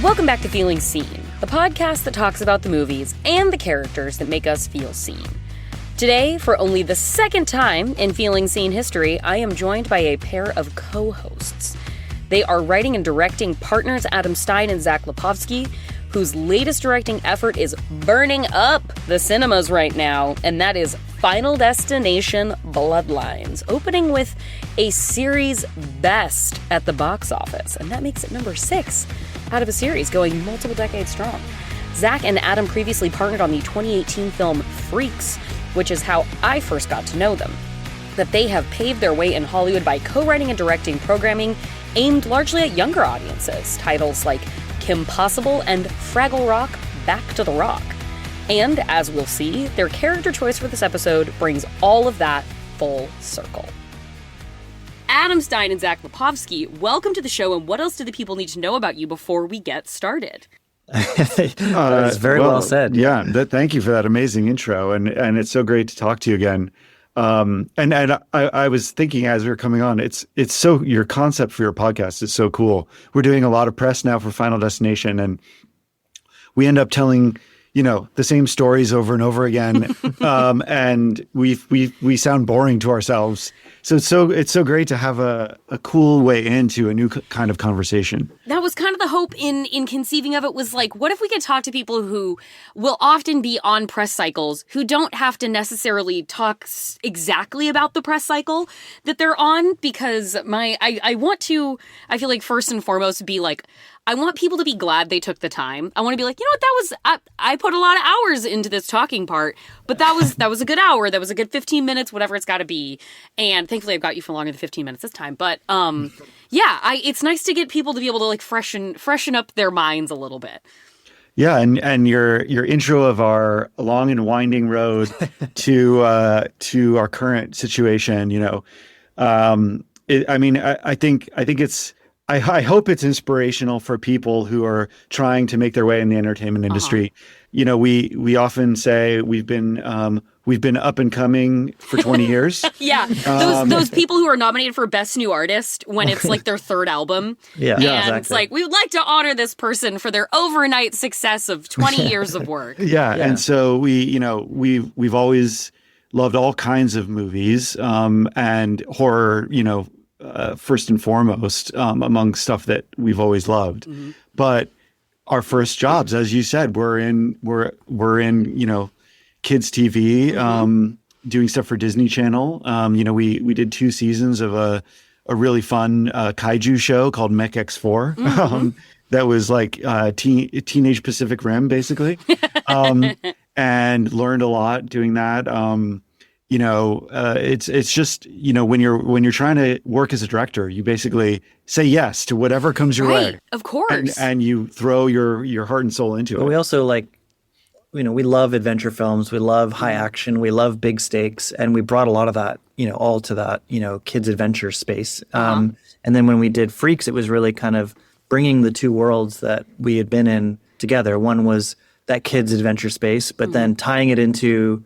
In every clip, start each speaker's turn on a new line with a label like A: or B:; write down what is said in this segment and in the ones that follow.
A: Welcome back to Feeling Seen, the podcast that talks about the movies and the characters that make us feel seen. Today, for only the second time in Feeling Seen history, I am joined by a pair of co-hosts. They are writing and directing partners Adam Stein and Zach Lipovsky, whose latest directing effort is burning up the cinemas right now, and that is Final Destination Bloodlines, opening with a series best at the box office, and that makes it number 6 out of a series going multiple decades strong. Zach and Adam previously partnered on the 2018 film Freaks, which is how I first got to know them. That they have paved their way in Hollywood by co-writing and directing programming aimed largely at younger audiences, titles like Kim Possible and Fraggle Rock, Back to the Rock. And, as we'll see, their character choice for this episode brings all of that full circle. Adam Stein and Zach Lipovsky, welcome to the show, and what else do the people need to know about you before we get started?
B: That's very well said. Yeah, thank you for that amazing intro, and it's so great to talk to you again. And I was thinking as we were coming on, it's so, your concept for your podcast is so cool. We're doing a lot of press now for Final Destination, and we end up telling, the same stories over and over again, and we sound boring to ourselves. So it's so great to have a cool way into a new kind of conversation.
A: That was kind of the hope in conceiving of it, was like, what if we could talk to people who will often be on press cycles, who don't have to necessarily talk exactly about the press cycle that they're on? Because I want to, I feel like first and foremost, be like, I want people to be glad they took the time. I want to be like, I put a lot of hours into this talking part, but that was a good hour. That was a good 15 minutes, whatever it's got to be. And thankfully I've got you for longer than 15 minutes this time. But it's nice to get people to be able to like freshen up their minds a little bit.
B: Yeah, and your intro of our long and winding road to our current situation, I hope it's inspirational for people who are trying to make their way in the entertainment industry. Uh-huh. We often say we've been up and coming for 20 years.
A: Yeah, those people who are nominated for Best New Artist when it's like their third album.
B: Yeah,
A: and
B: exactly.
A: It's like, we would like to honor this person for their overnight success of 20 years of work.
B: Yeah, and so we've always loved all kinds of movies, and horror, first and foremost, among stuff that we've always loved. Mm-hmm. But our first jobs, as you said, were in kids TV, mm-hmm. Doing stuff for Disney Channel. We did 2 seasons of a really fun kaiju show called Mech X4. Mm-hmm. That was like Teenage Pacific Rim, basically, and learned a lot doing that. It's just, when you're trying to work as a director, you basically say yes to whatever comes your way.
A: Of course.
B: And you throw your heart and soul into it.
C: But we also we love adventure films. We love high action. We love big stakes. And we brought a lot of that, all to that, kids adventure space.
A: Uh-huh.
C: And then when we did Freaks, it was really kind of bringing the two worlds that we had been in together. One was that kids adventure space, but then tying it into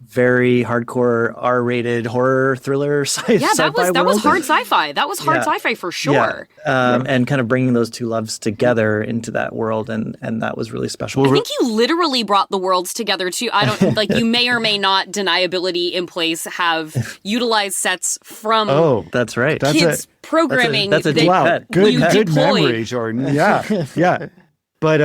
C: very hardcore R-rated horror thriller
A: that was hard sci-fi. That was hard sci-fi for sure.
C: Yeah. And kind of bringing those two loves together into that world, and that was really special.
A: I think you literally brought the worlds together too. I don't like, you may or may not, deniability in place, have utilized sets from
C: that's right.
A: Kids programming.
C: That's a
A: deep
C: cut.
B: Good memory, Jordan. Yeah. But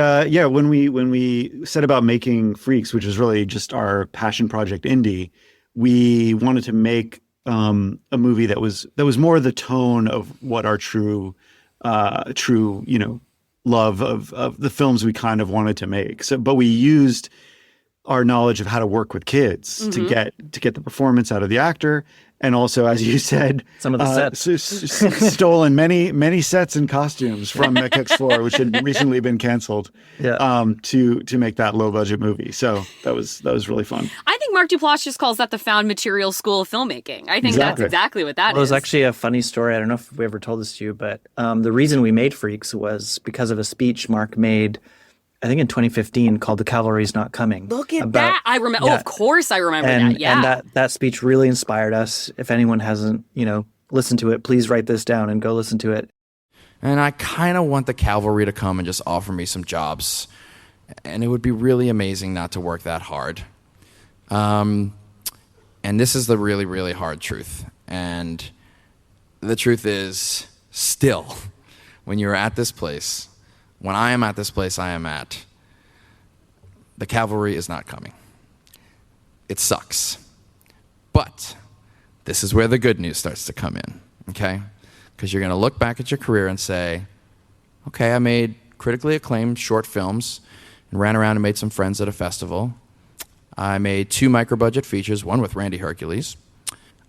B: when we set about making Freaks, which was really just our passion project indie, we wanted to make a movie that was more the tone of what our true love of the films we kind of wanted to make. So, but we used our knowledge of how to work with kids
A: mm-hmm.
B: to get the performance out of the actor. And also, as you said,
C: some of the sets
B: stolen many sets and costumes from Mech X4, which had recently been canceled, to make that low budget movie. So that was really fun.
A: I think Mark Duplass just calls that the found material school of filmmaking. I think that's exactly what that is.
C: Well, it was actually a funny story. I don't know if we ever told this to you, but the reason we made Freaks was because of a speech Mark made, I think in 2015, called "The Cavalry's Not Coming."
A: Look at that! I remember. Yeah. Oh, of course, I remember that. Yeah,
C: and that speech really inspired us. If anyone hasn't, listened to it, please write this down and go listen to it.
D: And I kind of want the cavalry to come and just offer me some jobs. And it would be really amazing not to work that hard. And this is the really, really hard truth. And the truth is, still, when you're at this place, when I am at this place I am at, the cavalry is not coming. It sucks. But this is where the good news starts to come in, okay? Because you're going to look back at your career and say, okay, I made critically acclaimed short films and ran around and made some friends at a festival. I made 2 micro-budget features, one with Randy Hercules.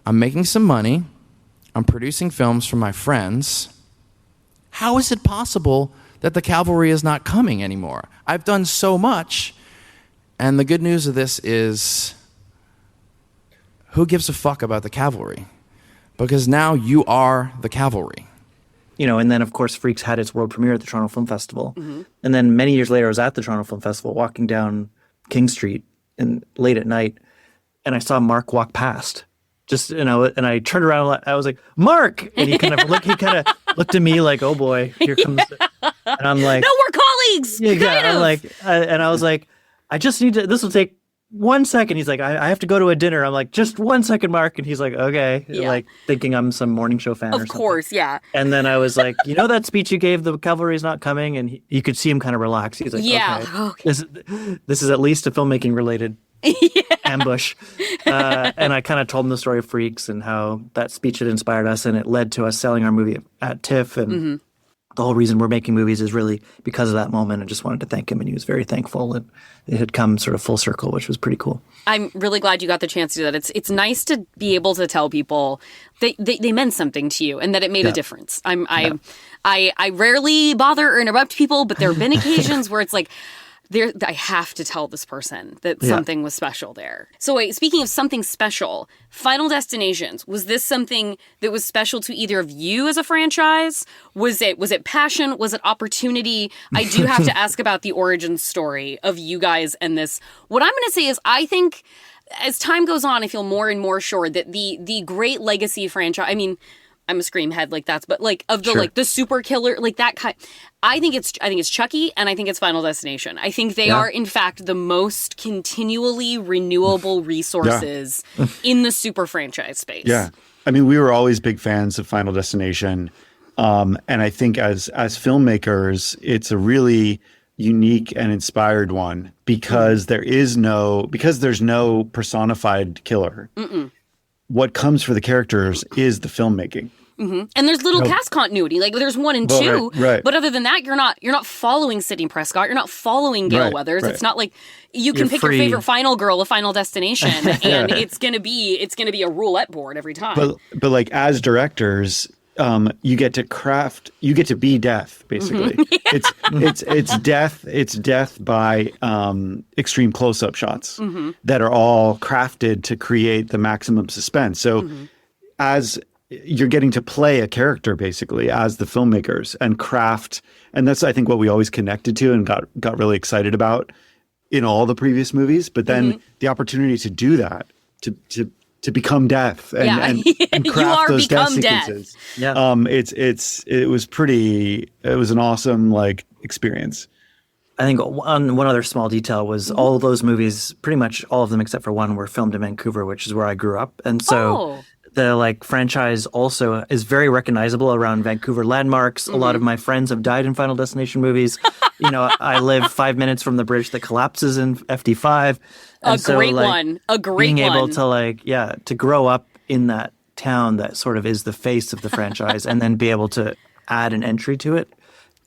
D: I'm making some money. I'm producing films for my friends. How is it possible that the cavalry is not coming anymore? I've done so much. And the good news of this is, who gives a fuck about the cavalry? Because now you are the cavalry.
C: You know, and then, of course, Freaks had its world premiere at the Toronto Film Festival. And then many years later, I was at the Toronto Film Festival walking down King Street and late at night, and I saw Mark walk past. And I turned around, I was like, Mark! And he kind of looked at me like, oh boy, here comes and I'm like,
A: no, we're colleagues!
C: Yeah, I'm like, and I was like, I just need to, this will take 1 second. He's like, I have to go to a dinner. I'm like, just 1 second, Mark. And he's like, okay.
A: Yeah.
C: Like thinking I'm some morning show fan or something.
A: Of course, yeah.
C: And then I was like, you know that speech you gave, the cavalry's not coming? And you could see him kind of relax. He's like, okay. This is at least a filmmaking related ambush. And I kind of told him the story of Freaks and how that speech had inspired us, and it led to us selling our movie at TIFF. And the whole reason we're making movies is really because of that moment. I just wanted to thank him, and he was very thankful. And it had come sort of full circle, which was pretty cool.
A: I'm really glad you got the chance to do that. It's nice to be able to tell people they meant something to you and that it made a difference. I rarely bother or interrupt people, but there have been occasions where it's like, I have to tell this person that something was special there. So wait, speaking of something special, Final Destinations, was this something that was special to either of you as a franchise? Was it passion? Was it opportunity? I do have to ask about the origin story of you guys and this. What I'm going to say is, I think as time goes on, I feel more and more sure that the great legacy franchise, I mean, I'm a Scream head, like that's, but like of the like the super killer, like that kind. I think it's Chucky, and I think it's Final Destination. I think they are in fact the most continually renewable resources in the super franchise space.
B: Yeah, I mean, we were always big fans of Final Destination, and I think as filmmakers, it's a really unique and inspired one because there's no personified killer. What comes for the characters is the filmmaking.
A: And there's little cast continuity. Like there's 1 and 2,
B: right.
A: But other than that, you're not following Sidney Prescott. You're not following Gail Weathers. Right. It's not like you can pick your favorite final girl of Final Destination, and it's gonna be a roulette board every time.
B: But like as directors, you get to be death basically. It's death by extreme close-up shots that are all crafted to create the maximum suspense. So as you're getting to play a character basically as the filmmakers and craft, and that's I think what we always connected to and got really excited about in all the previous movies. But then the opportunity to do that, to become death and craft those death sequences. It was an awesome like experience.
C: I think one other small detail was all of those movies, pretty much all of them except for one, were filmed in Vancouver, which is where I grew up. And so the like franchise also is very recognizable around Vancouver landmarks. A lot of my friends have died in Final Destination movies. You know, I live 5 minutes from the bridge that collapses in FD5. And being able to to grow up in that town that sort of is the face of the franchise and then be able to add an entry to it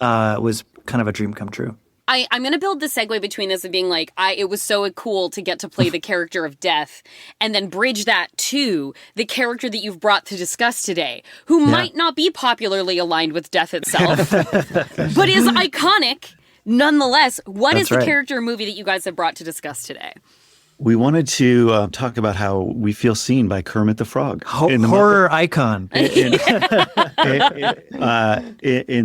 C: was kind of a dream come true.
A: I'm going to build the segue between this and being like, it was so cool to get to play the character of Death and then bridge that to the character that you've brought to discuss today, who might not be popularly aligned with Death itself, but is iconic nonetheless. What is the character movie that you guys have brought to discuss today?
B: We wanted to talk about how we feel seen by Kermit the Frog.
C: Horror icon.
B: In the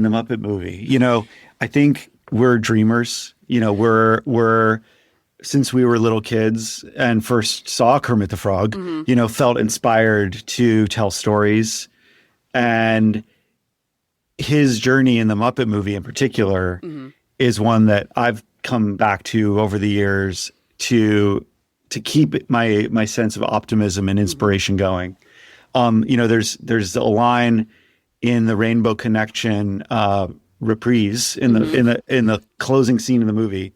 B: Muppet movie. You know, I think we're dreamers. You know, we're since we were little kids and first saw Kermit the Frog, you know, felt inspired to tell stories. And his journey in the Muppet movie in particular is one that I've come back to over the years to keep my sense of optimism and inspiration going. There's a line in the Rainbow Connection reprise in the closing scene of the movie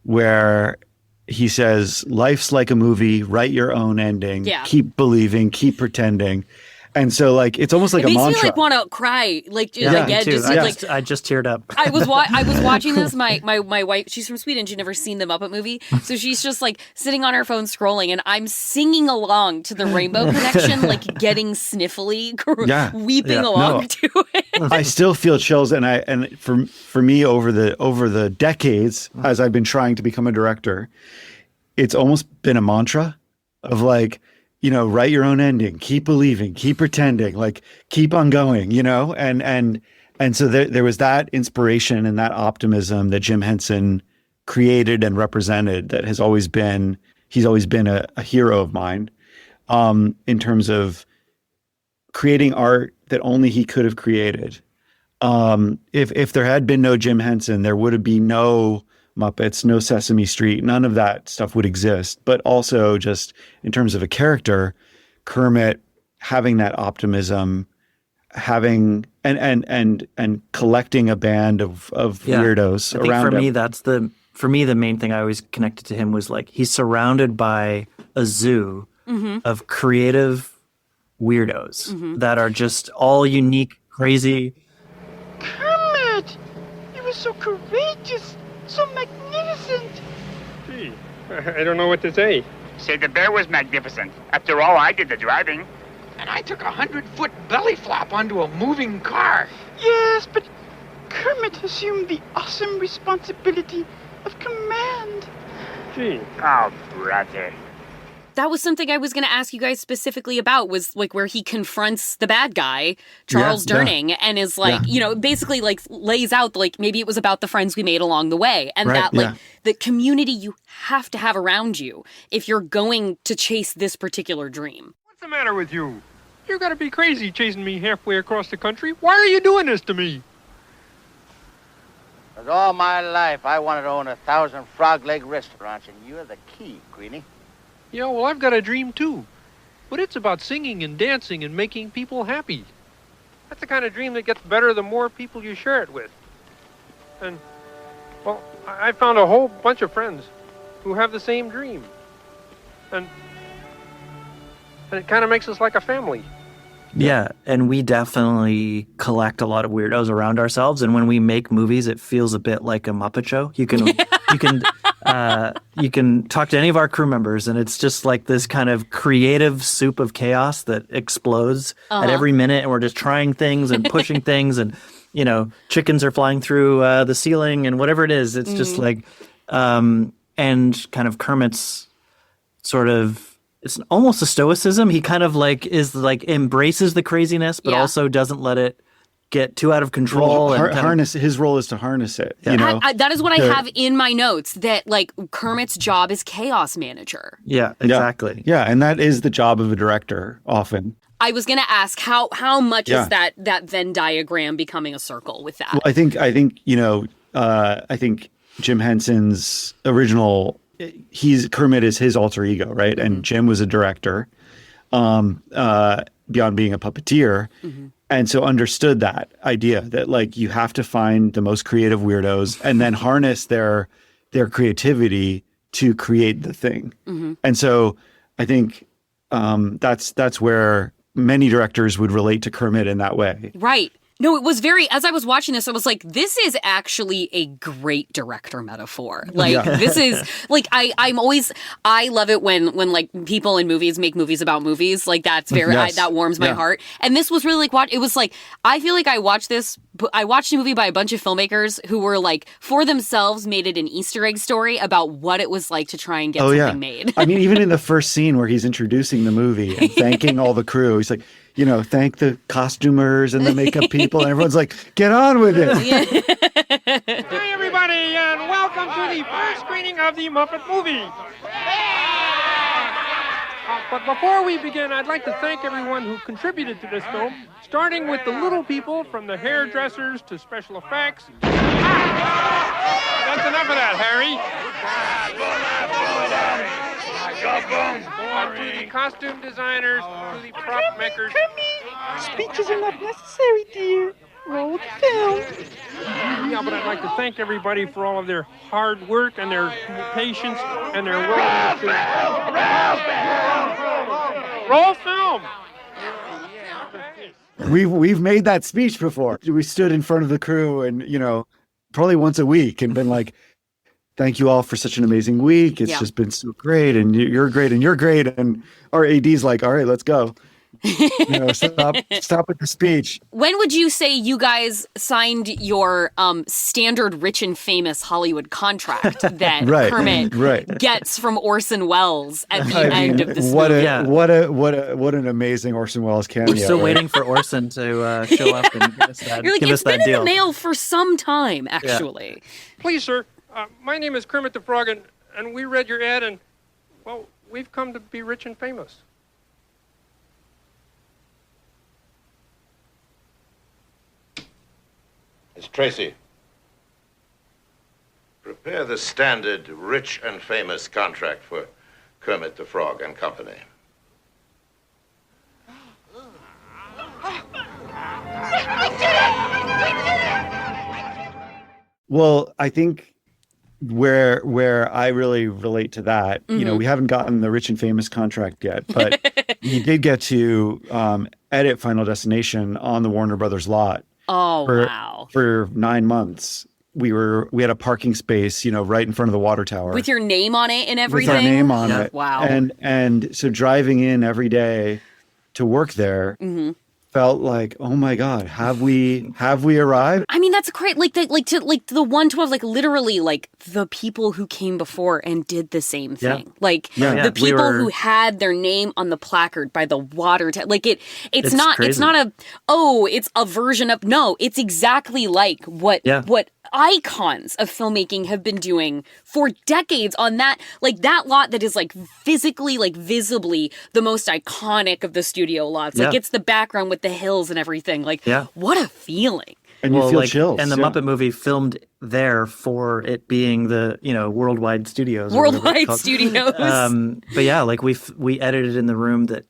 B: where he says, "Life's like a movie, write your own ending, keep believing, keep pretending." And so, like, it's almost like a mantra.
A: It makes me, like, want to cry. Like, again, just
C: I just teared up.
A: I was watching this. My wife, she's from Sweden. She'd never seen the Muppet movie. So she's just, like, sitting on her phone scrolling. And I'm singing along to the Rainbow Connection, like, getting sniffly, weeping along to it.
B: I still feel chills. And for me, over the decades, as I've been trying to become a director, it's almost been a mantra of, like, write your own ending, keep believing, keep pretending, like, keep on going, and so there was that inspiration and that optimism that Jim Henson created and represented that he's always been a hero of mine, in terms of creating art that only he could have created. If there had been no Jim Henson, there would have been no Muppets, no Sesame Street, none of that stuff would exist. But also, just in terms of a character, Kermit having that optimism, having and collecting a band of weirdos around him.
C: For me, the main thing I always connected to him was, like, he's surrounded by a zoo of creative weirdos that are just all unique, crazy.
E: Kermit, you were so courageous. So magnificent!
F: Gee, I don't know what to say.
G: Say the bear was magnificent. After all, I did the driving.
H: And I took a 100-foot belly flop onto a moving car.
E: Yes, but Kermit assumed the awesome responsibility of command.
F: Gee.
G: Oh, brother.
A: That was something I was going to ask you guys specifically about, was, like, where he confronts the bad guy, Charles Durning, and is like, basically, like, lays out, like, maybe it was about the friends we made along the way. And the community you have to have around you if you're going to chase this particular dream.
F: What's the matter with you? You gotta be crazy chasing me halfway across the country. Why are you doing this to me?
G: Because all my life, I wanted to own 1,000 frog leg restaurants, and you're the key, Greenie.
F: Yeah, well, I've got a dream, too. But it's about singing and dancing and making people happy. That's the kind of dream that gets better the more people you share it with. And, well, I found a whole bunch of friends who have the same dream. And it kind of makes us like a family.
C: Yeah, and we definitely collect a lot of weirdos around ourselves. And when we make movies, it feels a bit like a Muppet show. You can talk to any of our crew members, and it's just like this kind of creative soup of chaos that explodes at every minute. And we're just trying things and pushing things, and chickens are flying through the ceiling and whatever it is. It's just like, and kind of Kermit's sort of. It's almost a stoicism. He kind of embraces the craziness, but also doesn't let it get too out of control.
B: His role is to harness it.
A: Yeah. That is what I have in my notes, that, like, Kermit's job is chaos manager.
C: Yeah, exactly.
B: Yeah, and that is the job of a director often.
A: I was going to ask how much is that Venn diagram becoming a circle with that?
B: Well, I think Jim Henson's original. Kermit is his alter ego, right? And Jim was a director, beyond being a puppeteer. And so understood that idea that, like, you have to find the most creative weirdos and then harness their creativity to create the thing. And so I think that's where many directors would relate to Kermit in that way.
A: Right. No, it was as I was watching this, I was like, this is actually a great director metaphor. Like, this is, like, I love it when like, people in movies make movies about movies. Like, that's very, that warms my heart. And this was really like, it was like, I feel like I watched a movie by a bunch of filmmakers who were, like, for themselves made it an Easter egg story about what it was like to try and get something made.
B: I mean, even in the first scene where he's introducing the movie and thanking all the crew, he's like, thank the costumers and the makeup people. And everyone's like, get on with it.
F: Hi, everybody, and welcome to the first screening of the Muppet movie. But before we begin, I'd like to thank everyone who contributed to this film, starting with the little people, from the hairdressers to special effects. That's enough of that, Harry. To the costume designers, to the prop makers.
E: Speeches are not necessary, dear. Roll the film.
F: Yeah, but I'd like to thank everybody for all of their hard work and their patience and their willingness to... Roll film!
B: We've made that speech before. We stood in front of the crew and, probably once a week and been like, thank you all for such an amazing week. It's just been so great, and you're great, and you're great. And our AD's like, all right, let's go. Stop with the speech.
A: When would you say you guys signed your standard rich and famous Hollywood contract that Kermit gets from Orson Welles at the end of this movie?
B: What an amazing Orson Welles cameo.
C: We're still waiting for Orson to show up and give us that.
A: You're like,
C: it's been
A: in the mail for some time, actually.
F: Yeah. Please, sir. My name is Kermit the Frog, and we read your ad, and, well, we've come to be rich and famous.
I: Miss Tracy, prepare the standard rich and famous contract for Kermit the Frog and Company.
B: Well, I think where I really relate to that, we haven't gotten the rich and famous contract yet, but we did get to edit Final Destination on the Warner Brothers lot.
A: Oh, wow.
B: For 9 months. We had a parking space, right in front of the water tower.
A: With your name on it and everything?
B: With our name on it.
A: Wow.
B: And so driving in every day to work there felt like, oh my God, have we arrived?
A: I mean, that's great. The 112, literally, the people who came before and did the same thing. The people who had their name on the placard by the water tower. It's not it's a version of, no, it's exactly like what icons of filmmaking have been doing for decades on that lot that is physically, visibly the most iconic of the studio lots. It's the background with the hills and everything. What a feeling.
B: And you feel chills.
C: And the Muppet movie filmed there for it being the, worldwide studios.
A: Worldwide studios.
C: But yeah, we edited in the room that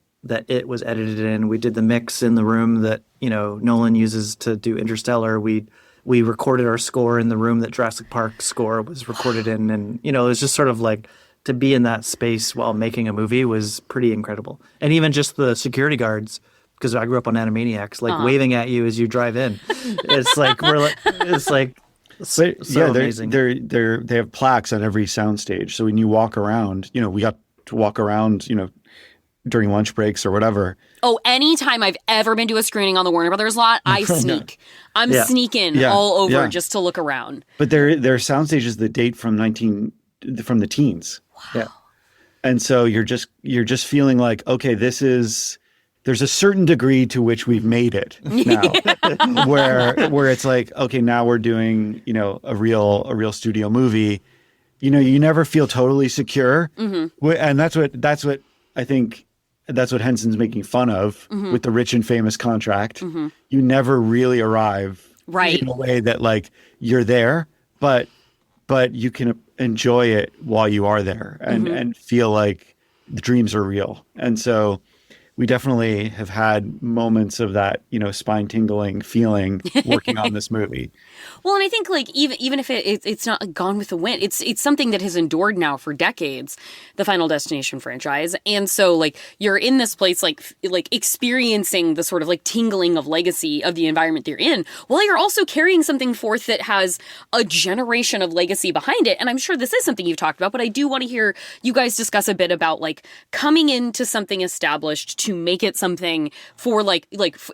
C: it was edited in. We did the mix in the room that, Nolan uses to do Interstellar. We recorded our score in the room that Jurassic Park score was recorded in. And, it was just sort of to be in that space while making a movie was pretty incredible. And even just the security guards, because I grew up on Animaniacs, waving at you as you drive in. It's amazing.
B: They have plaques on every soundstage. So when you walk around, we got to walk around, during lunch breaks or whatever.
A: Oh, anytime I've ever been to a screening on the Warner Brothers lot, I sneak. I'm sneaking all over just to look around.
B: But there are soundstages that date from the teens.
A: Wow.
B: Yeah. And so you're just feeling like, okay, there's a certain degree to which we've made it now, where it's like, okay, now we're doing, a real studio movie. You never feel totally secure. And that's what I think, that's what Henson's making fun of with the rich and famous contract. You never really arrive in a way that you're there, but you can enjoy it while you are there and feel like the dreams are real. And so we definitely have had moments of that, spine tingling feeling working on this movie.
A: Well, and I think even if it's not Gone with the Wind, it's something that has endured now for decades, the Final Destination franchise. And so you're in this place experiencing the sort of tingling of legacy of the environment they're in, while you're also carrying something forth that has a generation of legacy behind it. And I'm sure this is something you've talked about, but I do want to hear you guys discuss a bit about coming into something established to make it something for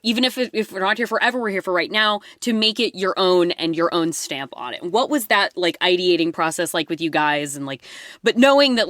A: even if we're not here forever, we're here for right now, to make it your own and your own stamp on it. What was that ideating process like with you guys? And but knowing that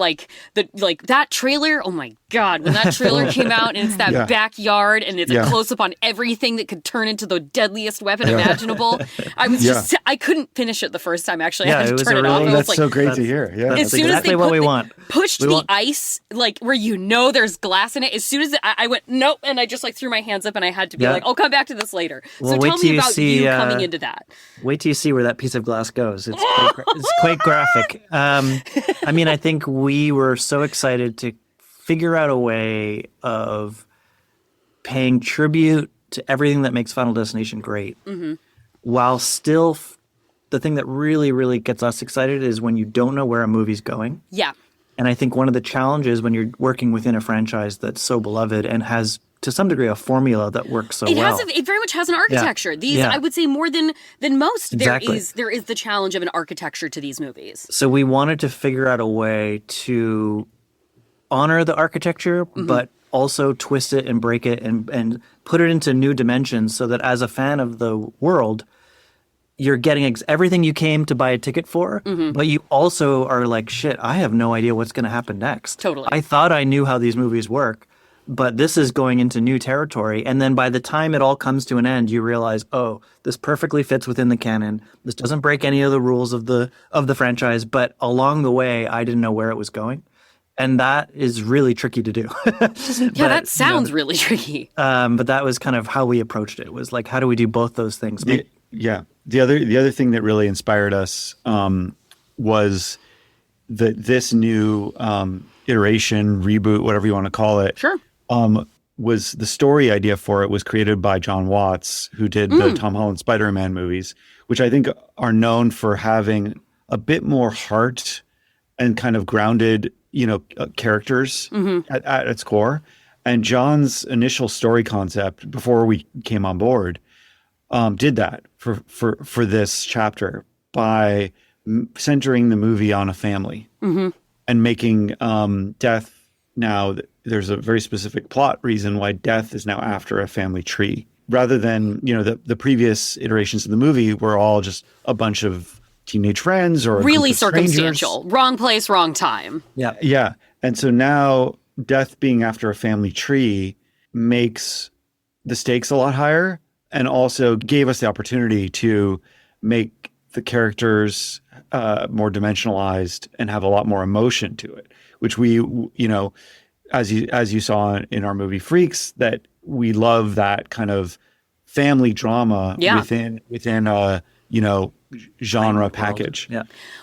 A: that trailer, oh my God, when that trailer came out and it's that backyard and it's a close up on everything that could turn into the deadliest weapon imaginable. I was I couldn't finish it the first time. Actually, I had to turn it off.
B: That's so great to hear. Yeah,
A: as soon
C: exactly
A: as
C: what we want.
A: Pushed the ice, where there's glass in it. As soon as I went nope, and I just threw my hands up, and I had to be I'll come back to this later.
C: Well,
A: so tell me about you coming into that.
C: Wait till you see where that piece of glass goes. It's quite graphic. I mean, I think we were so excited to figure out a way of paying tribute to everything that makes Final Destination great, while still the thing that really, really gets us excited is when you don't know where a movie's going.
A: Yeah.
C: And I think one of the challenges when you're working within a franchise that's so beloved and has, to some degree, a formula that works so well.
A: It very much has an architecture. These, I would say, more than most,
C: exactly.
A: there is the challenge of an architecture to these movies.
C: So we wanted to figure out a way to honor the architecture, but also twist it and break it and put it into new dimensions so that as a fan of the world, you're getting everything you came to buy a ticket for, but you also are like, shit, I have no idea what's going to happen next.
A: Totally.
C: I thought I knew how these movies work, but this is going into new territory. And then by the time it all comes to an end, you realize, oh, this perfectly fits within the canon. This doesn't break any of the rules of the franchise, but along the way, I didn't know where it was going. And that is really tricky to do.
A: That sounds really tricky.
C: But that was kind of how we approached it. Was how do we do both those things?
B: The other thing that really inspired us was this new iteration, reboot, whatever you want to call it.
A: Sure.
B: Was the story idea for it was created by John Watts, who did the Tom Holland Spider-Man movies, which I think are known for having a bit more heart and kind of grounded, characters at its core. And John's initial story concept before we came on board did that for this chapter by centering the movie on a family and making death now. There's a very specific plot reason why death is now after a family tree, rather than the previous iterations of the movie were all just a bunch of teenage friends or
A: really circumstantial, wrong place, wrong time.
B: Yeah. And so now death being after a family tree makes the stakes a lot higher, and also gave us the opportunity to make the characters more dimensionalized and have a lot more emotion to it, which we, as you saw in our movie Freaks, that we love that kind of family drama within a, genre package.
C: Yeah.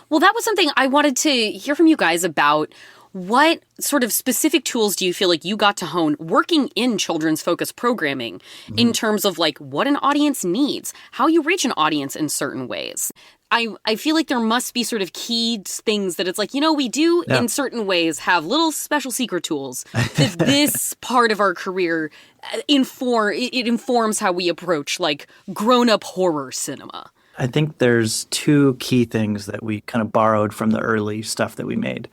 A: Well, that was something I wanted to hear from you guys about. What sort of specific tools do you feel like you got to hone working in children's focused programming in terms of what an audience needs, how you reach an audience in certain ways? I feel like there must be sort of key things that it's we do in certain ways have little special secret tools that this part of our career informs how we approach grown-up horror cinema.
C: I think there's two key things that we kind of borrowed from the early stuff that we made.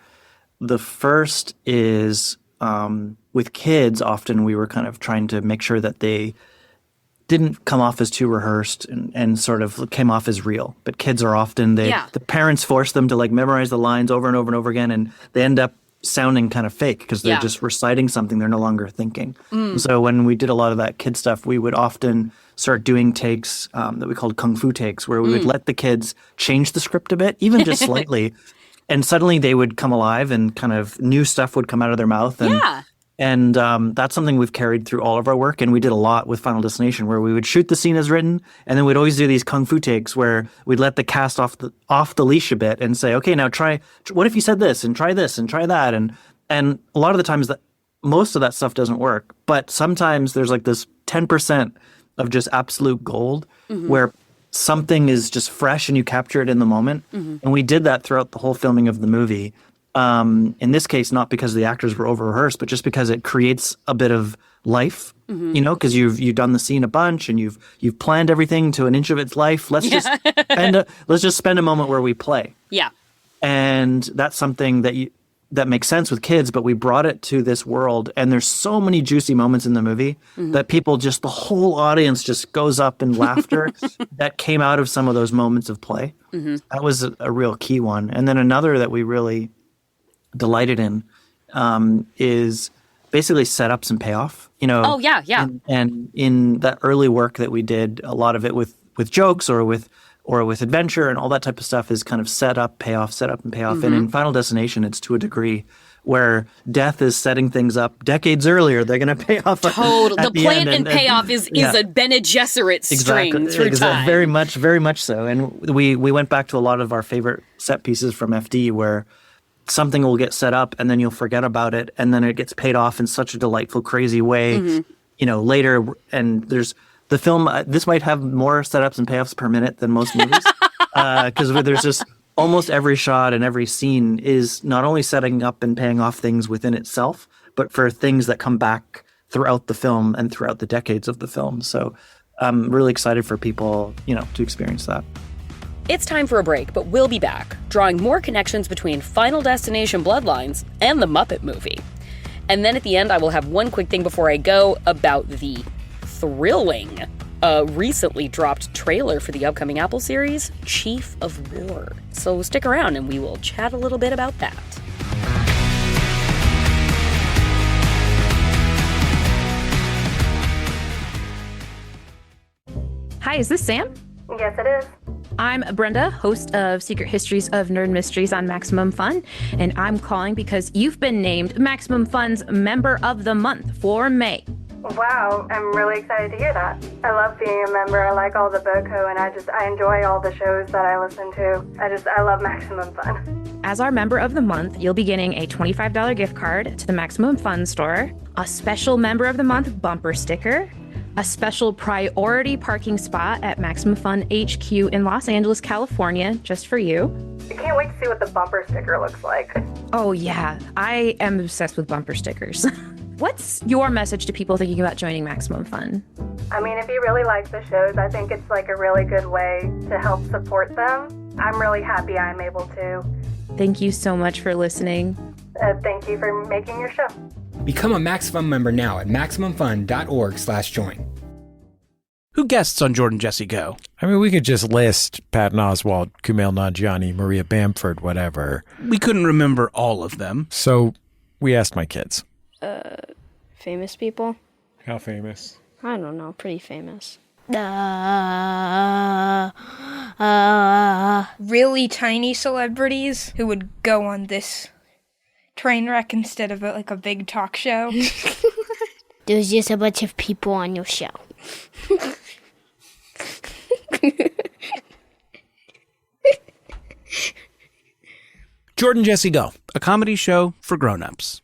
C: The first is with kids, often we were kind of trying to make sure that they didn't come off as too rehearsed and sort of came off as real. But kids are often, the parents force them to memorize the lines over and over and over again, and they end up sounding kind of fake because they're just reciting something they're no longer thinking. So when we did a lot of that kid stuff, we would often start doing takes that we called kung fu takes, where we would let the kids change the script a bit, even just slightly. And suddenly they would come alive and kind of new stuff would come out of their mouth. And that's something we've carried through all of our work. And we did a lot with Final Destination, where we would shoot the scene as written. And then we'd always do these kung fu takes where we'd let the cast off the leash a bit and say, okay, now try, what if you said this and try that? And a lot of the times most of that stuff doesn't work. But sometimes there's this 10% of just absolute gold where something is just fresh and you capture it in the moment. And we did that throughout the whole filming of the movie. In this case, not because the actors were over-rehearsed, but just because it creates a bit of life, because you've done the scene a bunch and you've planned everything to an inch of its life. Let's just spend a moment where we play.
A: Yeah.
C: And that's something that that makes sense with kids, but we brought it to this world. And there's so many juicy moments in the movie that people the whole audience just goes up in laughter that came out of some of those moments of play. That was a real key one. And then another that we really delighted in is basically setups and payoff.
A: Oh, yeah.
C: And in that early work that we did, a lot of it with jokes or with adventure and all that type of stuff is kind of set up, payoff. And in Final Destination, it's to a degree where death is setting things up decades earlier. They're going to pay off.
A: The plant and payoff is a Bene Gesserit string through time.
C: Very much so. And we went back to a lot of our favorite set pieces from FD where something will get set up and then you'll forget about it and then it gets paid off in such a delightful, crazy way, later. And there's the film, this might have more setups and payoffs per minute than most movies because there's just almost every shot and every scene is not only setting up and paying off things within itself, but for things that come back throughout the film and throughout the decades of the film. So I'm really excited for people, to experience that.
A: It's time for a break, but we'll be back, drawing more connections between Final Destination Bloodlines and the Muppet movie. And then at the end, I will have one quick thing before I go about the thrilling, recently dropped trailer for the upcoming Apple series, Chief of War. So stick around and we will chat a little bit about that.
J: Hi, is this Sam?
K: Yes, it is.
J: I'm Brenda, host of Secret Histories of Nerd Mysteries on Maximum Fun, and I'm calling because you've been named Maximum Fun's Member of the Month for May.
K: Wow, I'm really excited to hear that. I love being a member. I like all the BOCO, and I enjoy all the shows that I listen to. I love Maximum Fun.
J: As our Member of the Month, you'll be getting a $25 gift card to the Maximum Fun store, a special Member of the Month bumper sticker, a special priority parking spot at Maximum Fun HQ in Los Angeles, California, just for you.
K: I can't wait to see what the bumper sticker looks like.
J: Oh yeah, I am obsessed with bumper stickers. What's your message to people thinking about joining Maximum Fun?
K: I mean, if you really like the shows, I think it's like a really good way to help support them. I'm really happy I'm able to.
J: Thank you so much for listening.
K: Thank you for making your show.
L: Become a Maximum member now at MaximumFun.org/join.
M: Who guests on Jordan Jesse Go?
N: I mean, we could just list Patton Oswalt, Kumail Nanjiani, Maria Bamford, whatever.
M: We couldn't remember all of them.
N: So we asked my kids.
O: Famous people?
N: How famous?
O: I don't know, pretty famous.
P: Really tiny celebrities who would go on this train wreck instead of a big talk show.
O: There's just a bunch of people on your show.
M: Jordan Jesse Go, a comedy show for grown-ups.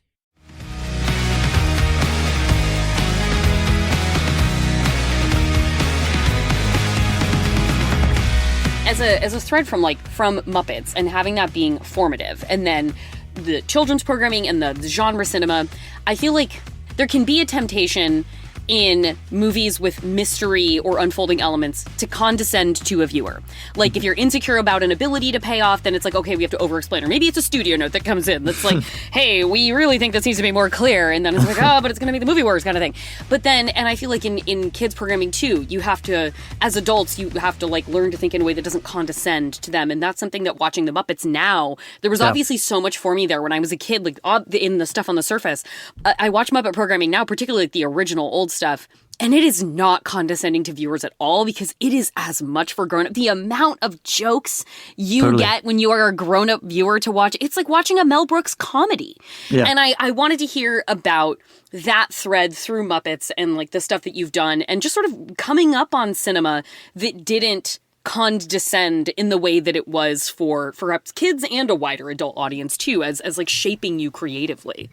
A: As a thread from Muppets and having that being formative, and then the children's programming and the genre cinema, I feel like there can be a temptation in movies with mystery or unfolding elements to condescend to a viewer. Like, if you're insecure about an ability to pay off, then it's like, okay, we have to over-explain. Or maybe it's a studio note that comes in that's like, hey, we really think this needs to be more clear. And then it's like, oh, but it's going to be the movie wars kind of thing. But then, and I feel like in kids programming too, you have to, as adults, you have to learn to think in a way that doesn't condescend to them. And that's something that watching the Muppets now, there was obviously so much for me there when I was a kid, in the stuff on the surface. I watch Muppet programming now, particularly the original old stuff, and it is not condescending to viewers at all because it is as much for grown-up. The amount of jokes you get when you are a grown-up viewer to watch, it's like watching a Mel Brooks comedy. Yeah. And I wanted to hear about that thread through Muppets and the stuff that you've done and just sort of coming up on cinema that didn't condescend in the way that it was for perhaps kids and a wider adult audience too, as shaping you creatively.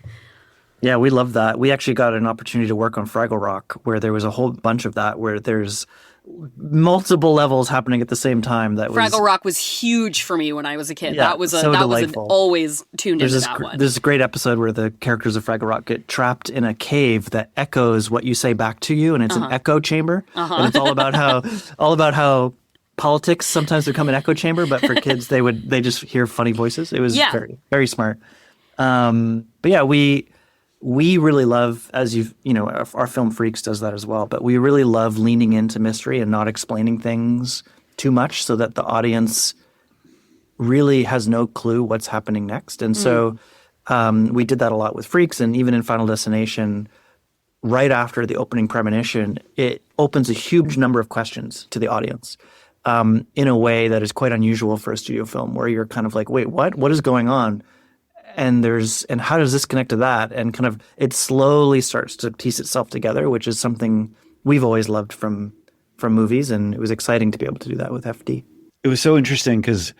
C: Yeah, we love that. We actually got an opportunity to work on Fraggle Rock, where there was a whole bunch of that, where there's multiple levels happening at the same time.
A: Fraggle Rock was huge for me when I was a kid.
C: Yeah,
A: that was always tuned into that one.
C: There's a great episode where the characters of Fraggle Rock get trapped in a cave that echoes what you say back to you, and it's an echo chamber. And it's all about how politics sometimes become an echo chamber, but for kids they just hear funny voices. It was very, very smart. But yeah, we really love, as our film Freaks does that as well, but we really love leaning into mystery and not explaining things too much so that the audience really has no clue what's happening next. And so we did that a lot with Freaks, and even in Final Destination, right after the opening premonition, it opens a huge number of questions to the audience in a way that is quite unusual for a studio film, where you're kind of like, wait, what? What is going on? And how does this connect to that? And kind of it slowly starts to piece itself together, which is something we've always loved from movies, and it was exciting to be able to do that with FD.
B: It was so interesting because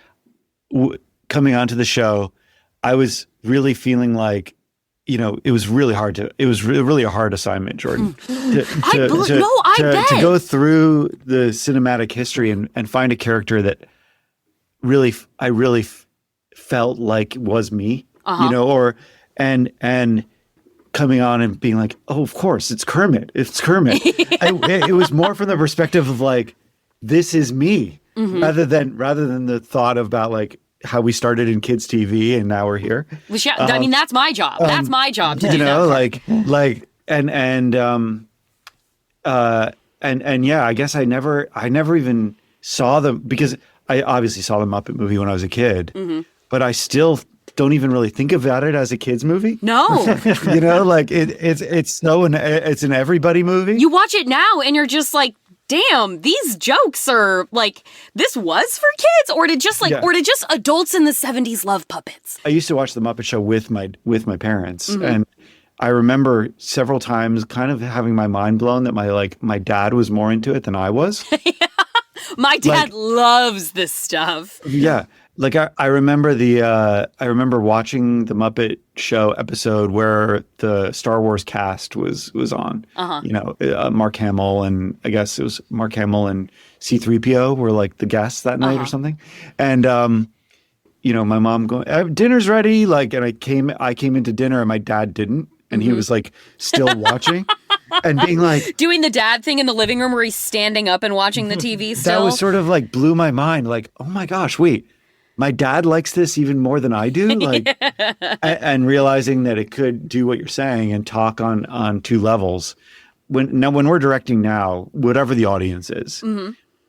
B: coming onto the show, I was really feeling like, it was really really a hard assignment, Jordan, to go through the cinematic history and find a character that I really felt like was me, and coming on and being like, oh, of course, it's Kermit. It's Kermit. It was more from the perspective of like, this is me, rather than the thought about like how we started in kids TV and now we're here.
A: I mean, that's my job. That's my job to do that.
B: And yeah, I guess I never even saw them, because I obviously saw the Muppet movie when I was a kid, but I still don't even really think about it as a kid's movie.
A: No.
B: It's an everybody movie.
A: You watch it now and you're just like, damn, these jokes are like, this was for kids, or did just adults in the 70s love puppets?
B: I used to watch the Muppet Show with my parents, and I remember several times kind of having my mind blown that my dad was more into it than I was.
A: My dad loves this stuff.
B: Yeah. Like I remember watching the Muppet Show episode where the Star Wars cast was on. Mark Hamill, and I guess it was Mark Hamill and C-3PO were like the guests that night or something. And my mom going, dinner's ready. Like, and I came into dinner and my dad didn't, and he was like still watching. And being like,
A: doing the dad thing in the living room where he's standing up and watching the TV still.
B: That was sort of like blew my mind. Like, oh my gosh, wait. My dad likes this even more than I do, and realizing that it could do what you're saying and talk on two levels. When we're directing now, whatever the audience is,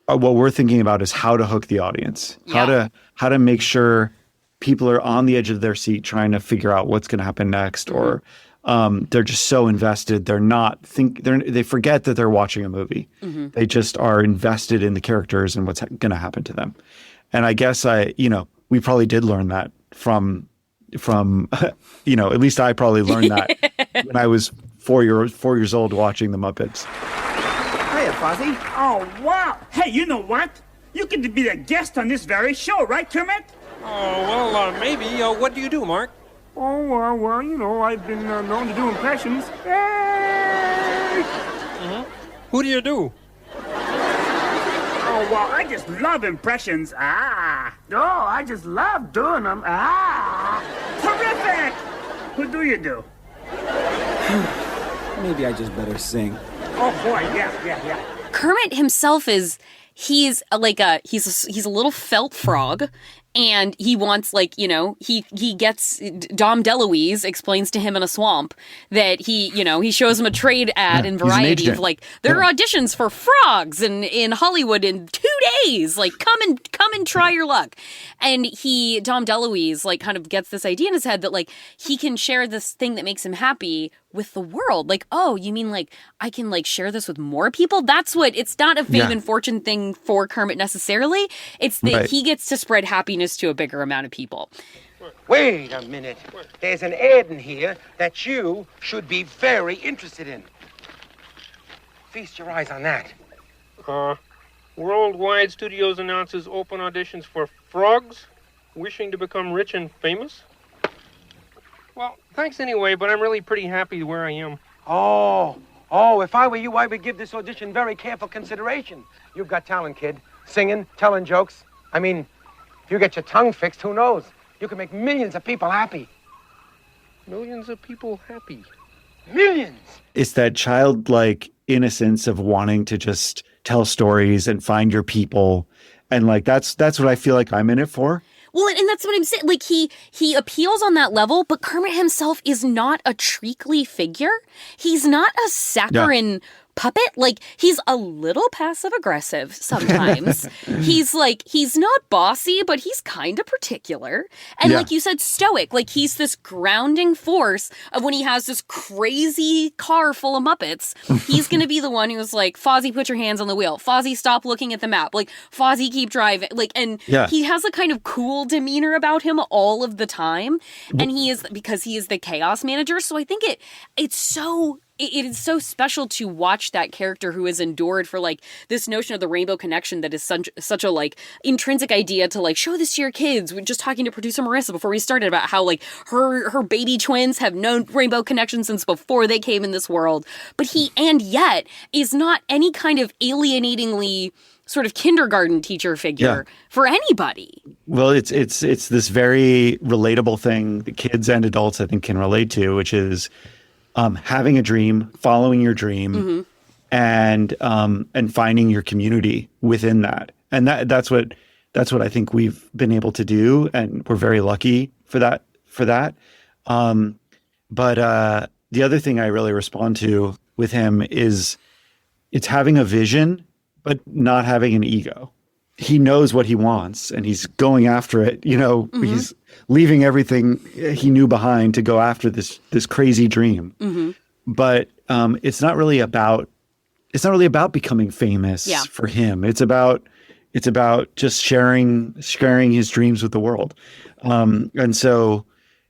B: what we're thinking about is how to hook the audience, how to make sure people are on the edge of their seat trying to figure out what's going to happen next, or they're just so invested they forget that they're watching a movie. They just are invested in the characters and what's going to happen to them. And I guess we probably did learn that from at least I probably learned that when I was 4 years old watching the Muppets.
Q: Hiya, Fozzie. Oh, wow. Hey, you know what? You get to be the guest on this very show, right, Kermit?
F: Oh, well, maybe. What do you do, Mark?
Q: Oh, well, I've been known to do impressions. Hey!
F: Who do you do?
Q: Oh, well, I just love impressions. Oh, I just love doing them. Terrific! Who do you do?
R: Maybe I just better sing.
Q: Oh, boy, yeah.
A: Kermit himself he's a little felt frog, and he wants he gets Dom DeLuise explains to him in a swamp that he shows him a trade ad in Variety of there are auditions for frogs in Hollywood in 2 days, come and try your luck. And Dom DeLuise kind of gets this idea in his head that he can share this thing that makes him happy with the world. Oh, you mean I can share this with more people? That's what it's not a fame and fortune thing for Kermit necessarily. It's that he gets to spread happiness to a bigger amount of people.
H: Wait a minute. There's an ad in here that you should be very interested in. Feast your eyes on that.
F: Worldwide Studios announces open auditions for frogs wishing to become rich and famous. Well, thanks anyway, but I'm really pretty happy where I am.
H: Oh, if I were you, I would give this audition very careful consideration. You've got talent, kid. Singing, telling jokes. I mean, if you get your tongue fixed, who knows? You can make millions of people happy.
F: Millions of people happy?
H: Millions!
B: It's that childlike innocence of wanting to just tell stories and find your people. And that's what I feel like I'm in it for.
A: Well, and that's what I'm saying. Like, he appeals on that level, but Kermit himself is not a treacly figure. He's not a saccharine puppet. Like, he's a little passive aggressive sometimes. He's not bossy, but he's kind of particular. And like you said, stoic. Like, he's this grounding force of when he has this crazy car full of Muppets, he's going to be the one who's like, Fozzie, put your hands on the wheel. Fozzie, stop looking at the map. Like, Fozzie, keep driving. Like, and he has a kind of cool demeanor about him all of the time. And because he is the chaos manager. So I think it's so... It is so special to watch that character who has endured for like this notion of the rainbow connection that is such a like intrinsic idea to like show this to your kids. We're just talking to producer Marissa before we started about how like her baby twins have known rainbow connection since before they came in this world. But he and yet is not any kind of alienatingly sort of kindergarten teacher figure for anybody.
B: Well, it's this very relatable thing that kids and adults I think can relate to, which is having a dream, following your dream, and finding your community within that. And that's what I think we've been able to do, and we're very lucky for that. But the other thing I really respond to with him is it's having a vision, but not having an ego. He knows what he wants and he's going after it. You know, he's leaving everything he knew behind to go after this crazy dream. But it's not really about becoming famous for him. It's about just sharing his dreams with the world. And so,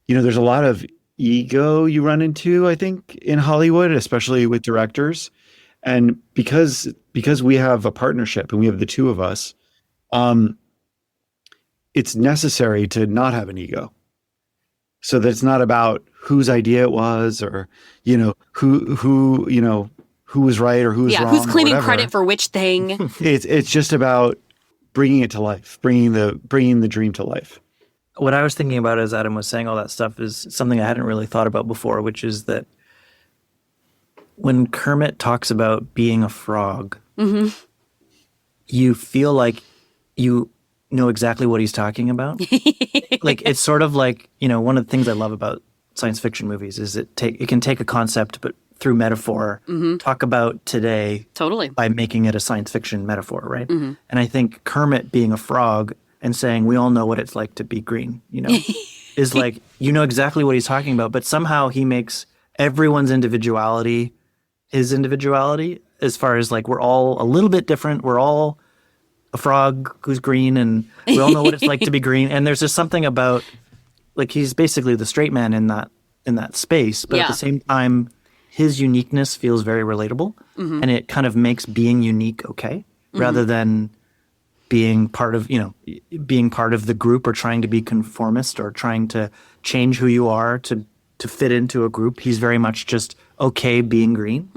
B: you know, there's a lot of ego you run into, I think, in Hollywood, especially with directors. And because we have a partnership and we have the two of us, it's necessary to not have an ego, so that it's not about whose idea it was, or you know who was right or who was wrong.
A: Who's claiming credit for which thing?
B: It's just about bringing it to life, bringing the dream to life.
C: What I was thinking about as Adam was saying all that stuff is something I hadn't really thought about before, which is that when Kermit talks about being a frog, you feel like you know exactly what he's talking about. Like, it's sort of like, you know, one of the things I love about science fiction movies is it can take a concept, but through metaphor, talk about today by making it a science fiction metaphor, right? And I think Kermit being a frog and saying, we all know what it's like to be green, you know, is like, you know exactly what he's talking about, but somehow he makes everyone's individuality his individuality, as far as like, we're all a little bit different. We're all a frog who's green, and we all know what it's like to be green. And there's just something about, like, he's basically the straight man in that space, but at the same time, his uniqueness feels very relatable, and it kind of makes being unique okay, rather than being part of the group, or trying to be conformist, or trying to change who you are to fit into a group. He's very much just okay being green,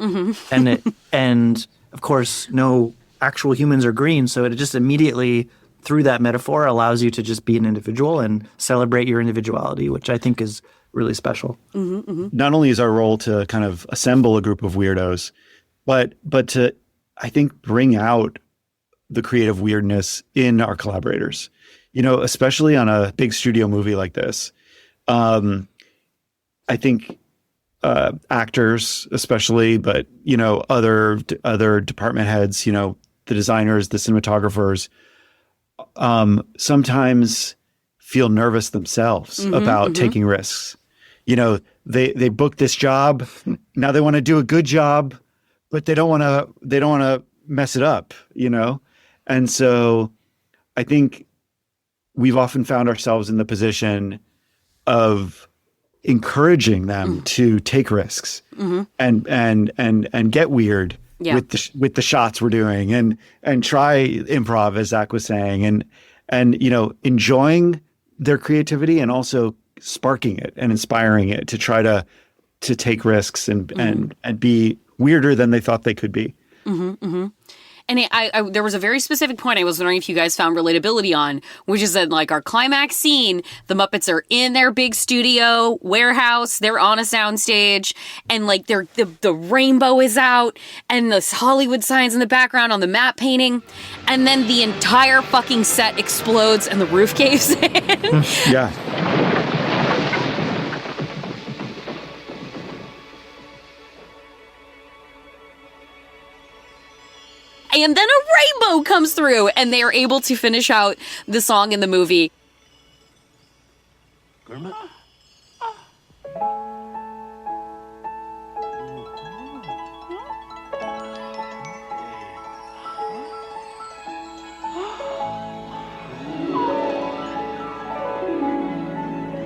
C: and of course, no actual humans are green, so it just immediately, through that metaphor, allows you to just be an individual and celebrate your individuality, which I think is really special.
B: Not only is our role to kind of assemble a group of weirdos, but to, I think, bring out the creative weirdness in our collaborators, you know, especially on a big studio movie like this. I think actors especially, but, you know, other department heads, you know, the designers, the cinematographers, sometimes feel nervous themselves about taking risks. You know, they booked this job. Now they want to do a good job, but they don't want to mess it up, you know? And so I think we've often found ourselves in the position of encouraging them to take risks and get weird with the shots we're doing, and try improv, as Zach was saying, and you know, enjoying their creativity and also sparking it and inspiring it to try to take risks and be weirder than they thought they could be.
A: And there was a very specific point I was wondering if you guys found relatability on, which is that, like, our climax scene, the Muppets are in their big studio warehouse, they're on a soundstage, and, like, the rainbow is out, and the Hollywood signs in the background on the map painting, and then the entire fucking set explodes and the roof caves in.
B: Yeah.
A: And then a rainbow comes through, and they are able to finish out the song in the movie.
R: Kermit?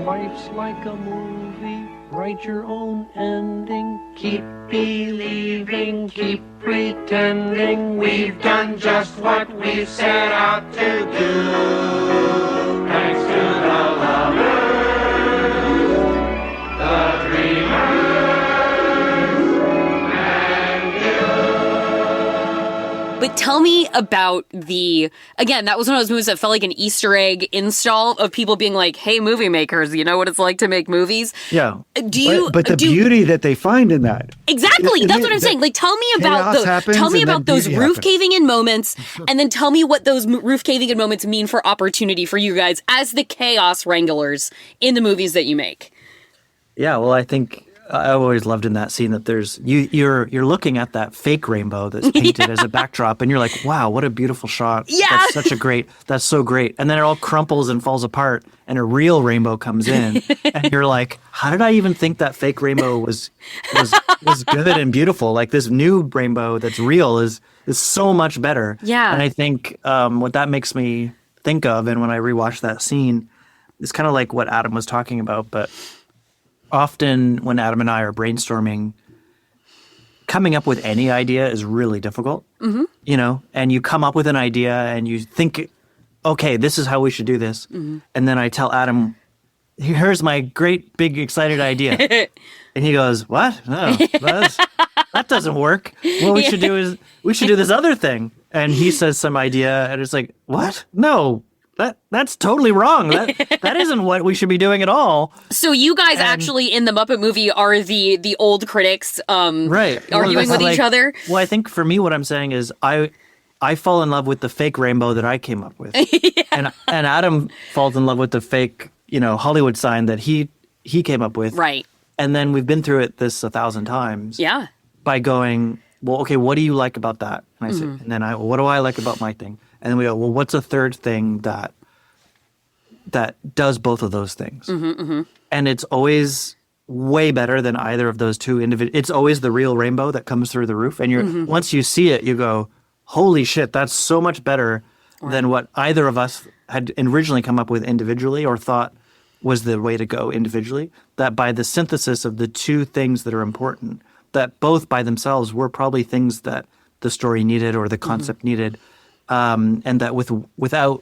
F: Life's like a movie, write your own ending. Keep believing, keep pretending. We've done just what we've set out to do. Thanks to the lovers, the dreamers,
A: But tell me about again, that was one of those movies that felt like an Easter egg install of people being like, hey, movie makers, you know what it's like to make movies?
B: Yeah. But the beauty that they find in that.
A: Exactly. That's what I'm saying. Like, tell me about those roof caving in moments, and then tell me what those roof caving in moments mean for opportunity for you guys as the chaos wranglers in the movies that you make.
C: Yeah, well, I think I always loved in that scene that there's you're looking at that fake rainbow that's painted as a backdrop, and you're like, wow, what a beautiful shot.
A: Yeah.
C: That's so great. And then it all crumples and falls apart, and a real rainbow comes in, and you're like, how did I even think that fake rainbow was good and beautiful? Like, this new rainbow that's real is so much better.
A: Yeah.
C: And I think what that makes me think of, and when I rewatch that scene, is kind of like what Adam was talking about, but often when Adam and I are brainstorming, coming up with any idea is really difficult, you know, and you come up with an idea and you think, okay, this is how we should do this. Mm-hmm. And then I tell Adam, here's my great, big, excited idea. And he goes, what? No, that doesn't work. What we should do is we should do this other thing. And he says some idea and it's like, what? No. That's totally wrong. That isn't what we should be doing at all.
A: So you guys actually in the Muppet movie are the old critics,
C: right,
A: arguing with each other.
C: Well, I think for me, what I'm saying is I fall in love with the fake rainbow that I came up with, yeah. and Adam falls in love with the fake, you know, Hollywood sign that he came up with,
A: right?
C: And then we've been through it 1,000 times,
A: yeah.
C: By going, well, okay, what do you like about that? And I say, and then what do I like about my thing? And then we go, well, what's a third thing that does both of those things? And it's always way better than either of those two individual. It's always the real rainbow that comes through the roof. And you're once you see it, you go, holy shit, that's so much better than what either of us had originally come up with individually or thought was the way to go individually. That by the synthesis of the two things that are important, that both by themselves were probably things that the story needed or the concept needed. And that without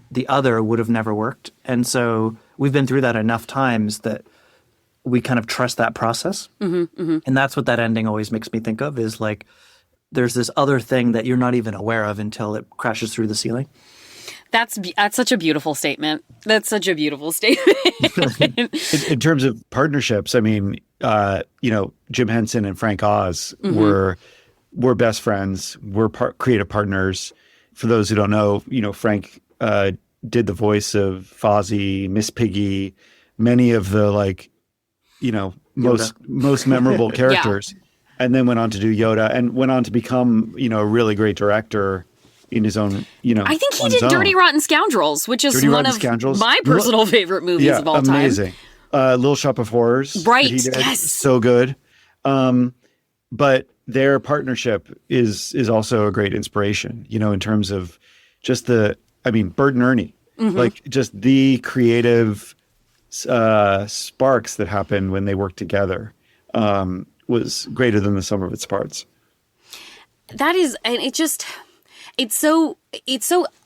C: the other would have never worked. And so we've been through that enough times that we kind of trust that process. And that's what that ending always makes me think of is like, there's this other thing that you're not even aware of until it crashes through the ceiling.
A: That's such a beautiful statement. That's such a beautiful statement.
B: In terms of partnerships, I mean, you know, Jim Henson and Frank Oz were best friends. We're creative partners. For those who don't know, you know, Frank did the voice of Fozzie, Miss Piggy, many of the, like, you know, most memorable characters, and then went on to do Yoda and went on to become, you know, a really great director in his own, you know.
A: I think he did Dirty Rotten Scoundrels, which is one of my personal favorite movies of all time.
B: Amazing. Little Shop of Horrors.
A: Right,
B: he did.
A: yes.
B: So good. But their partnership is also a great inspiration, you know, in terms of just Bert and Ernie, like just the creative sparks that happen when they work together was greater than the sum of its parts.
A: That is, and it's so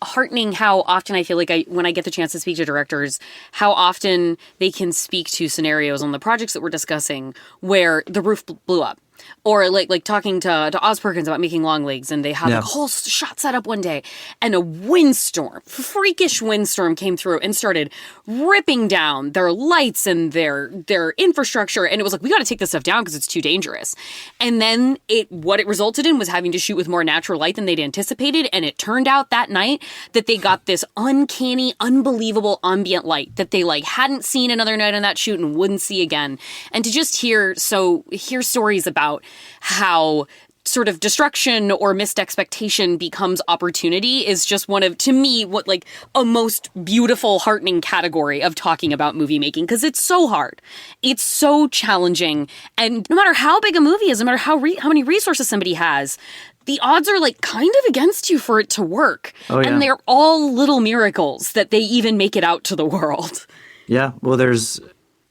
A: heartening how often I feel like when I get the chance to speak to directors, how often they can speak to scenarios on the projects that we're discussing where the roof blew up. Or like talking to Oz Perkins about making long legs, and they had
C: Yeah.
A: like a whole shot set up one day, and a windstorm, freakish windstorm came through and started ripping down their lights and their infrastructure. And it was like, we got to take this stuff down because it's too dangerous. And then what it resulted in was having to shoot with more natural light than they'd anticipated. And it turned out that night that they got this uncanny, unbelievable ambient light that they like hadn't seen another night on that shoot and wouldn't see again. And to just hear stories about how sort of destruction or missed expectation becomes opportunity is just one of, to me, what like a most beautiful, heartening category of talking about movie making, because it's so hard. It's so challenging. And no matter how big a movie is, no matter how many resources somebody has, the odds are like kind of against you for it to work.
C: Oh, yeah.
A: And they're all little miracles that they even make it out to the world.
C: Yeah. Well, there's,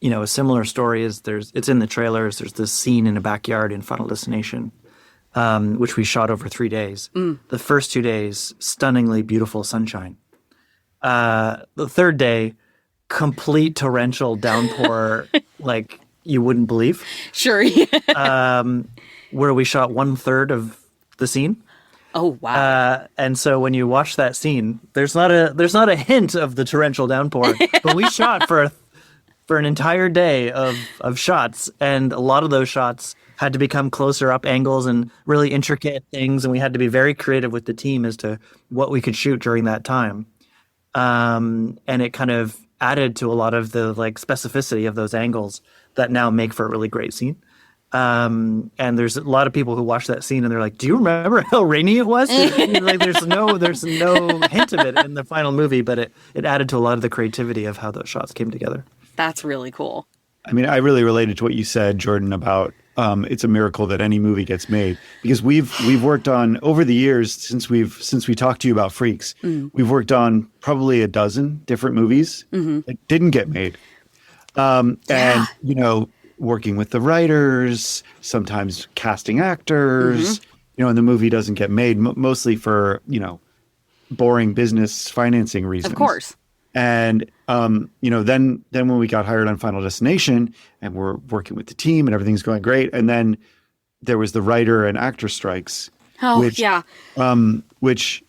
C: a similar story it's in the trailers. There's this scene in a backyard in Final Destination, which we shot over 3 days. The first 2 days, stunningly beautiful sunshine. The third day, complete torrential downpour, like you wouldn't believe.
A: Sure.
C: Where we shot 1/3 of the scene.
A: Oh, wow.
C: And so when you watch that scene, there's not a hint of the torrential downpour, but we shot for an entire day of shots, and a lot of those shots had to become closer up angles and really intricate things, and we had to be very creative with the team as to what we could shoot during that time. And it kind of added to a lot of the like specificity of those angles that now make for a really great scene. And there's a lot of people who watch that scene and they're like, do you remember how rainy it was? Like there's no hint of it in the final movie, but it added to a lot of the creativity of how those shots came together.
A: That's really cool.
B: I mean, I really related to what you said, Jordan, about it's a miracle that any movie gets made, because we've worked on, over the years since we talked to you about Freaks, we've worked on probably a dozen different movies that didn't get made. And working with the writers, sometimes casting actors, and the movie doesn't get made, mostly for boring business financing reasons.
A: Of course.
B: And, then when we got hired on Final Destination and we're working with the team and everything's going great. And then there was the writer and actor strikes.
A: Oh,
B: which,
A: yeah.
B: Which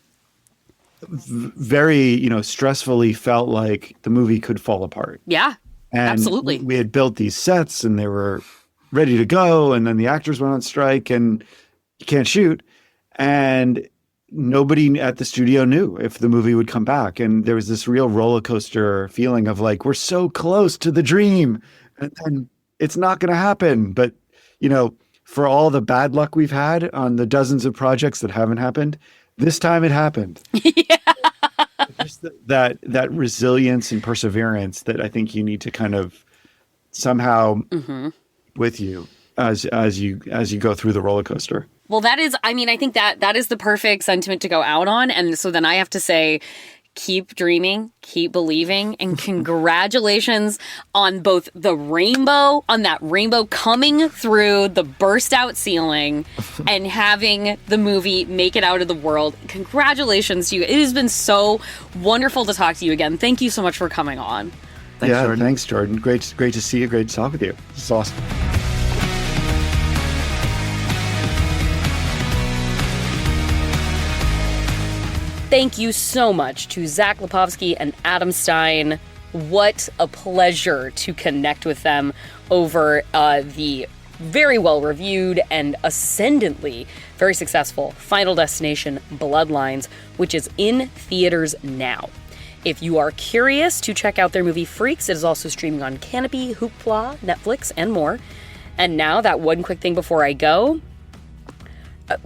B: very, stressfully felt like the movie could fall apart.
A: Yeah,
B: and
A: absolutely.
B: We had built these sets and they were ready to go. And then the actors went on strike and you can't shoot. And nobody at the studio knew if the movie would come back. And there was this real roller coaster feeling of like, we're so close to the dream and then it's not going to happen. But, for all the bad luck we've had on the dozens of projects that haven't happened, this time it happened. Yeah. Just that resilience and perseverance that I think you need to kind of somehow with you as you go through the roller coaster.
A: Well, I think that is the perfect sentiment to go out on. And so then I have to say, keep dreaming, keep believing, and congratulations on both the rainbow, on that rainbow coming through the burst out ceiling and having the movie make it out of the world. Congratulations to you. It has been so wonderful to talk to you again. Thank you so much for coming on.
B: Thanks, Jordan. Thanks, Jordan. Great to see you. Great to talk with you. This is awesome.
A: Thank you so much to Zach Lipovsky and Adam Stein. What a pleasure to connect with them over the very well-reviewed and ascendantly very successful Final Destination Bloodlines, which is in theaters now. If you are curious to check out their movie Freaks, it is also streaming on Canopy, Hoopla, Netflix, and more. And now, that one quick thing before I go.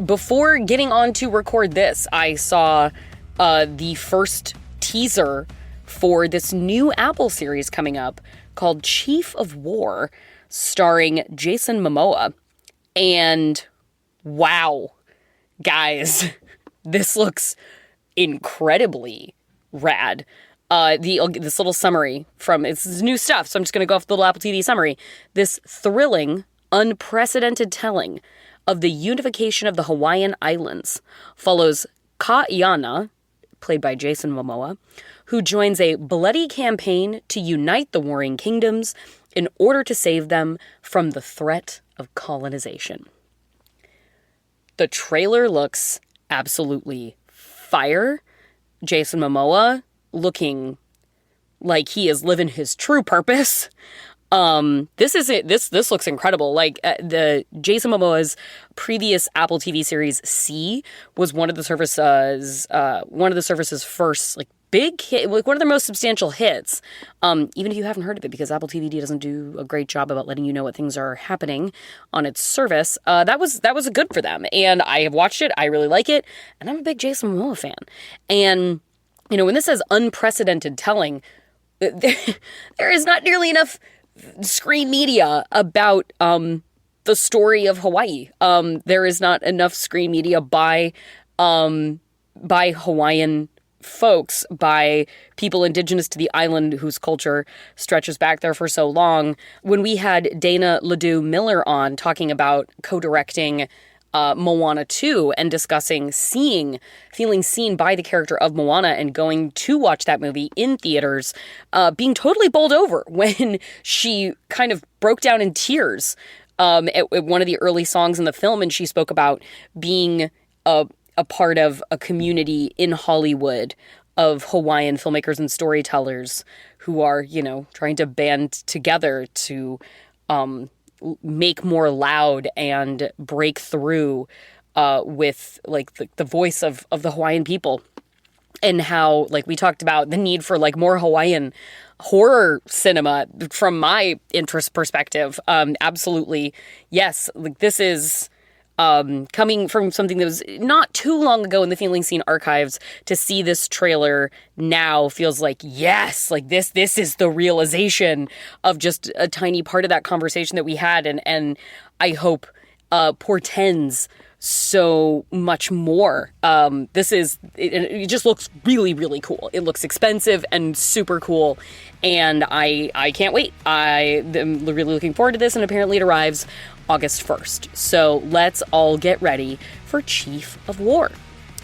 A: Before getting on to record this, I saw the first teaser for this new Apple series coming up called Chief of War, starring Jason Momoa. And wow, guys, this looks incredibly rad. This little summary it's new stuff, so I'm just going to go off the little Apple TV summary. This thrilling, unprecedented telling of the unification of the Hawaiian Islands follows Ka'iana, played by Jason Momoa, who joins a bloody campaign to unite the warring kingdoms in order to save them from the threat of colonization. The trailer looks absolutely fire. Jason Momoa looking like he is living his true purpose. This is it. This looks incredible. Like the Jason Momoa's previous Apple TV series C was one of the service's first like big hit, like one of their most substantial hits. Even if you haven't heard of it, because Apple TV doesn't do a great job about letting you know what things are happening on its service. That was good for them, and I have watched it. I really like it, and I'm a big Jason Momoa fan. And you know, when this says unprecedented telling, there is not nearly enough screen media about the story of Hawaii. There is not enough screen media by Hawaiian folks, by people indigenous to the island whose culture stretches back there for so long. When we had Dana Ledoux Miller on talking about co-directing Moana 2 and discussing feeling seen by the character of Moana and going to watch that movie in theaters, being totally bowled over when she kind of broke down in tears at one of the early songs in the film, and she spoke about being a part of a community in Hollywood of Hawaiian filmmakers and storytellers who are, you know, trying to band together to make more loud and break through with like the voice of the Hawaiian people. And how, like, we talked about the need for like more Hawaiian horror cinema from my interest perspective. Absolutely. Yes. Like, this is coming from something that was not too long ago in the Feeling Seen archives. To see this trailer now feels like, yes, like this is the realization of just a tiny part of that conversation that we had, and I hope portends so much more. It just looks really, really cool. It looks expensive and super cool, and I can't wait. I am really looking forward to this, and apparently it arrives August 1st. So let's all get ready for Chief of War.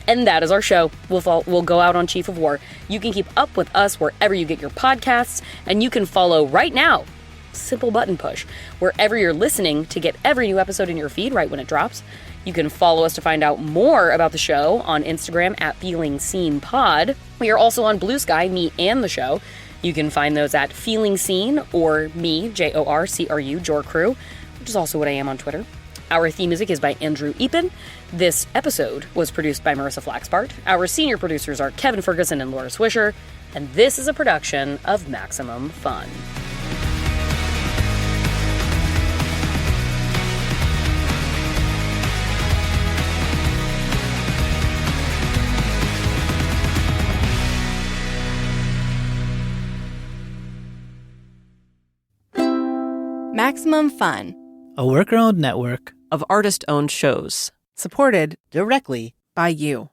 A: And that is our show. We'll go out on Chief of War. You can keep up with us wherever you get your podcasts, and you can follow right now, simple button push, wherever you're listening to get every new episode in your feed right when it drops. You can follow us to find out more about the show on Instagram at Feeling Seen Pod. We are also on Blue Sky, me and the show. You can find those at Feeling Seen or me, JORCRU, Jor Crew, which is also what I am on Twitter. Our theme music is by Andrew Epen. This episode was produced by Marissa Flaxbart. Our senior producers are Kevin Ferguson and Laura Swisher, and this is a production of Maximum Fun.
R: Maximum Fun,
M: a worker-owned network
S: of artist-owned shows,
R: supported directly by you.